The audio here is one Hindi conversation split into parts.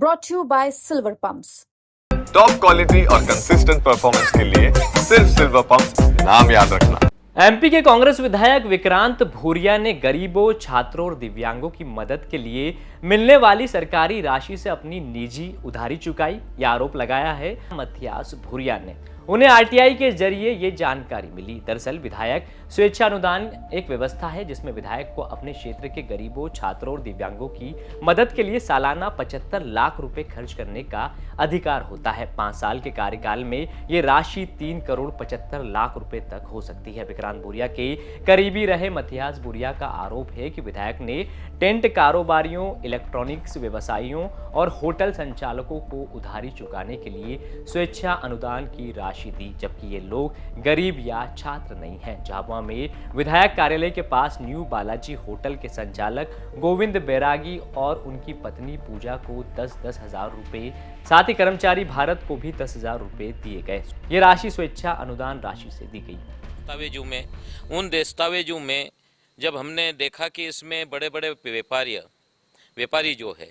brought to you by Silver Pumps. Top quality और कंसिस्टेंट परफॉर्मेंस के लिए सिर्फ सिल्वर पंप्स नाम याद रखना। एमपी के कांग्रेस विधायक विक्रांत भूरिया ने गरीबों, छात्रों और दिव्यांगों की मदद के लिए मिलने वाली सरकारी राशि से अपनी निजी उधारी चुकाई। यह आरोप लगाया है मथियास भूरिया ने। उन्हें आरटीआई के जरिए ये जानकारी मिली। दरअसल विधायक स्वेच्छा अनुदान एक व्यवस्था है जिसमें विधायक को अपने क्षेत्र के गरीबों, छात्रों और दिव्यांगों की मदद के लिए सालाना 75 लाख रुपए खर्च करने का अधिकार होता है। 5 साल के कार्यकाल में ये राशि 3 करोड़ 75 लाख रुपए तक हो सकती है। विक्रांत भूरिया के करीबी रहे मथियास भूरिया का आरोप है कि विधायक ने टेंट कारोबारियों, इलेक्ट्रॉनिक्स व्यवसायियों और होटल संचालकों को उधारी चुकाने के लिए स्वेच्छा अनुदान की राशि दी, जबकि ये लोग गरीब या छात्र नहीं हैं। झाबुआ में विधायक कार्यालय के पास न्यू बालाजी होटल के संचालक गोविंद बैरागी और उनकी पत्नी पूजा को 10-10 हजार रुपए, साथ ही कर्मचारी भारत को भी 10 हजार रुपए दिए गए। ये राशि स्वेच्छा अनुदान राशि से दी गई। उन दस्तावेजों में जब हमने देखा कि इसमें बड़े बड़े व्यापारी जो है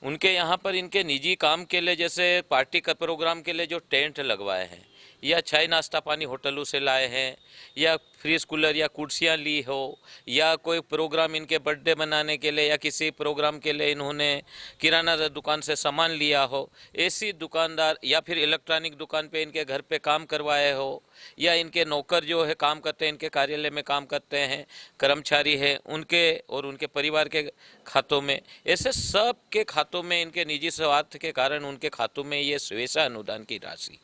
उनके यहाँ पर इनके निजी काम के लिए, जैसे पार्टी का प्रोग्राम के लिए जो टेंट लगवाए हैं या चाय नाश्ता पानी होटलों से लाए हैं या फ्रिज कूलर या कुर्सियाँ ली हो या कोई प्रोग्राम इनके बर्थडे मनाने के लिए या किसी प्रोग्राम के लिए इन्होंने किराना दुकान से सामान लिया हो, ऐसी दुकानदार या फिर इलेक्ट्रॉनिक दुकान पे इनके घर पे काम करवाए हो या इनके नौकर जो है काम करते हैं, इनके कार्यालय में काम करते हैं, कर्मचारी है, उनके और उनके परिवार के खातों में, ऐसे सब के खातों में इनके निजी स्वार्थ के कारण उनके खातों में ये स्वेच्छा अनुदान की राशि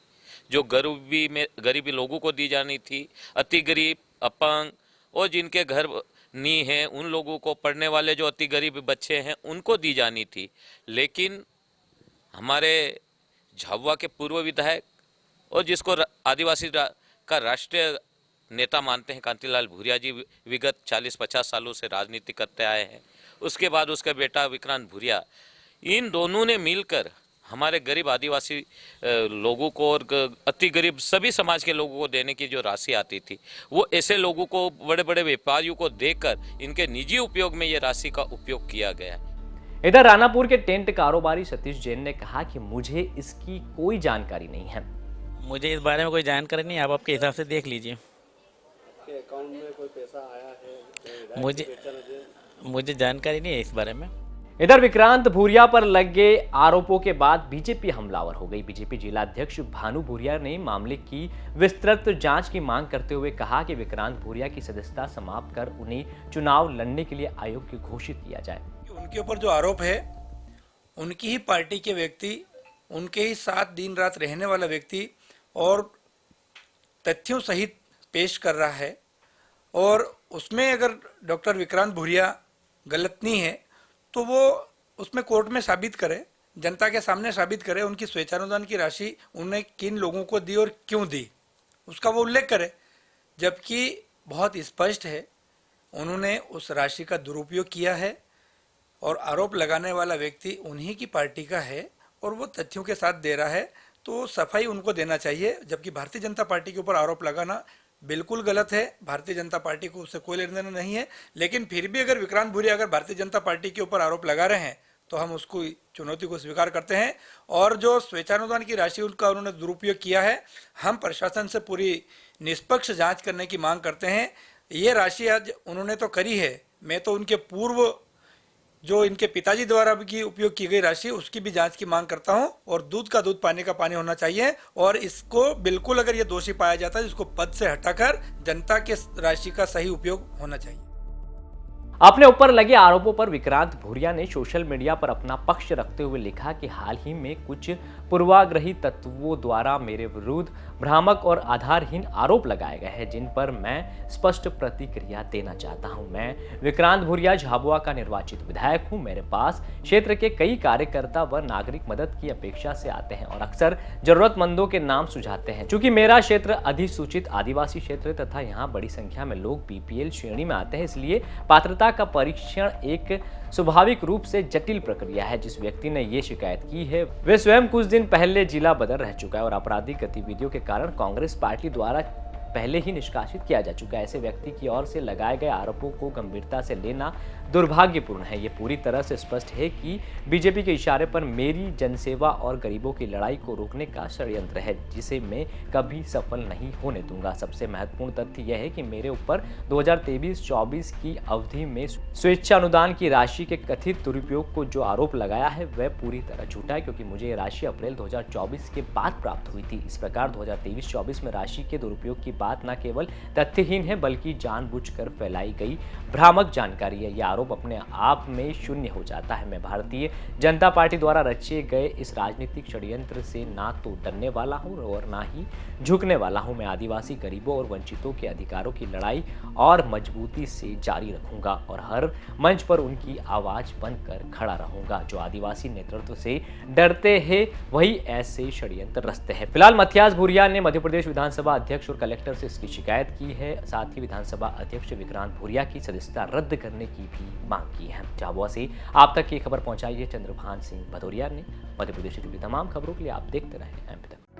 जो गरीबी लोगों को दी जानी थी, अति गरीब, अपंग और जिनके घर नहीं है, उन लोगों को, पढ़ने वाले जो अति गरीब बच्चे हैं उनको दी जानी थी। लेकिन हमारे झाबुआ के पूर्व विधायक और जिसको आदिवासी का राष्ट्रीय नेता मानते हैं कांतिलाल भूरिया जी, विगत 40-50 सालों से राजनीति करते आए हैं। उसके बाद उसका बेटा विक्रांत भूरिया, इन दोनों ने मिलकर हमारे गरीब आदिवासी लोगों को और अति गरीब सभी समाज के लोगों को देने की जो राशि आती थी, वो ऐसे लोगों को, बड़े बड़े व्यापारियों को देकर इनके निजी उपयोग में ये राशि का उपयोग किया गया है। इधर रानापुर के टेंट कारोबारी सतीश जैन ने कहा कि मुझे इसकी कोई जानकारी नहीं है। मुझे इस बारे में कोई जानकारी नहीं, आप आपके हिसाब से देख लीजिए। आपके अकाउंट में कोई पैसा आया है? मुझे जानकारी नहीं है इस बारे में। इधर विक्रांत भूरिया पर लगे आरोपों के बाद बीजेपी हमलावर हो गई। बीजेपी जिला अध्यक्ष भानु भूरिया ने मामले की विस्तृत जांच की मांग करते हुए कहा कि विक्रांत भूरिया की सदस्यता समाप्त कर उन्हें चुनाव लड़ने के लिए अयोग्य घोषित किया जाए। उनके ऊपर जो आरोप है, उनकी ही पार्टी के व्यक्ति, उनके ही साथ दिन रात रहने वाला व्यक्ति और तथ्यों सहित पेश कर रहा है, और उसमें अगर डॉक्टर विक्रांत भूरिया गलत नहीं है तो वो उसमें कोर्ट में साबित करे, जनता के सामने साबित करे उनकी स्वेच्छानुदान की राशि उन्हें किन लोगों को दी और क्यों दी, उसका वो उल्लेख करे। जबकि बहुत स्पष्ट है उन्होंने उस राशि का दुरुपयोग किया है और आरोप लगाने वाला व्यक्ति उन्हीं की पार्टी का है और वो तथ्यों के साथ दे रहा है, तो सफाई उनको देना चाहिए। जबकि भारतीय जनता पार्टी के ऊपर आरोप लगाना बिल्कुल गलत है, भारतीय जनता पार्टी को उससे कोई लेना देना नहीं है। लेकिन फिर भी अगर विक्रांत भूरिया अगर भारतीय जनता पार्टी के ऊपर आरोप लगा रहे हैं तो हम उसको चुनौती को स्वीकार करते हैं। और जो स्वेच्छानुदान की राशि उनका उन्होंने दुरुपयोग किया है, हम प्रशासन से पूरी निष्पक्ष जांच करने की मांग करते हैं। ये राशि आज उन्होंने तो करी है, मैं तो उनके पूर्व जो इनके पिताजी द्वारा भी उपयोग की गई राशि उसकी भी जांच की मांग करता हूं। और दूध का दूध, पानी का पानी होना चाहिए। और इसको बिल्कुल अगर ये दोषी पाया जाता है, इसको पद से हटाकर जनता के राशि का सही उपयोग होना चाहिए। अपने ऊपर लगे आरोपों पर विक्रांत भूरिया ने सोशल मीडिया पर अपना पक्ष रखते हुए लिखा कि हाल ही में कुछ पूर्वाग्रही तत्वों द्वारा मेरे विरुद्ध भ्रामक और आधारहीन आरोप लगाए गए हैं, जिन पर मैं स्पष्ट प्रतिक्रिया देना चाहता हूं। मैं विक्रांत भूरिया झाबुआ का निर्वाचित विधायक हूं। मेरे पास क्षेत्र के कई कार्यकर्ता व नागरिक मदद की अपेक्षा से आते हैं और अक्सर जरूरतमंदों के नाम सुझाते हैं। चूंकि मेरा क्षेत्र अधिसूचित आदिवासी क्षेत्र तथा यहाँ बड़ी संख्या में लोग बीपीएल श्रेणी में आते हैं, इसलिए पात्रता का परीक्षण एक स्वाभाविक रूप से जटिल प्रक्रिया है। जिस व्यक्ति ने ये शिकायत की है वे स्वयं कुछ दिन पहले जिला बदल रह चुका है और आपराधिक गतिविधियों के कारण कांग्रेस पार्टी द्वारा पहले ही निष्कासित किया जा चुका है। ऐसे व्यक्ति की ओर से लगाए गए आरोपों को गंभीरता से लेना दुर्भाग्यपूर्ण है। ये पूरी तरह से स्पष्ट है कि बीजेपी के इशारे पर मेरी जनसेवा और गरीबों की लड़ाई को रोकने का षड्यंत्र है, जिसे मैं कभी सफल नहीं होने दूंगा। सबसे महत्वपूर्ण तथ्य यह है कि मेरे ऊपर 2023-24 की अवधि में स्वेच्छा अनुदान की राशि के कथित दुरुपयोग को जो आरोप लगाया है वह पूरी तरह झूठा है, क्योंकि मुझे ये राशि अप्रैल 2024 के बाद प्राप्त हुई थी। इस प्रकार 2023-24 में राशि के दुरुपयोग की बात न केवल तथ्यहीन है बल्कि जानबूझकर फैलाई गई भ्रामक जानकारी है। यह आरोप अपने आप में शून्य हो जाता है। मैं भारतीय जनता पार्टी द्वारा रचे गए इस राजनीतिक षड्यंत्र से ना तो डरने वाला हूं और ना ही झुकने वाला हूं। मैं आदिवासी गरीबों और वंचितों के अधिकारों की लड़ाई और मजबूती से जारी रखूंगा और हर मंच पर उनकी आवाज बनकर खड़ा रहूंगा। जो आदिवासी नेतृत्व से डरते हैं वही ऐसे षड्यंत्र रचते हैं। फिलहाल मथियास भूरिया ने मध्य प्रदेश विधानसभा अध्यक्ष और कलेक्टर से इसकी शिकायत की है। साथ ही विधानसभा अध्यक्ष विक्रांत भूरिया की सदस्यता रद्द करने की भी मांग की है। झाबुआ से आप तक ये खबर पहुंचाई है चंद्रभान सिंह भदौरिया ने। मध्य प्रदेश से जुड़ी तमाम खबरों के लिए आप देखते रहें एमपी तक।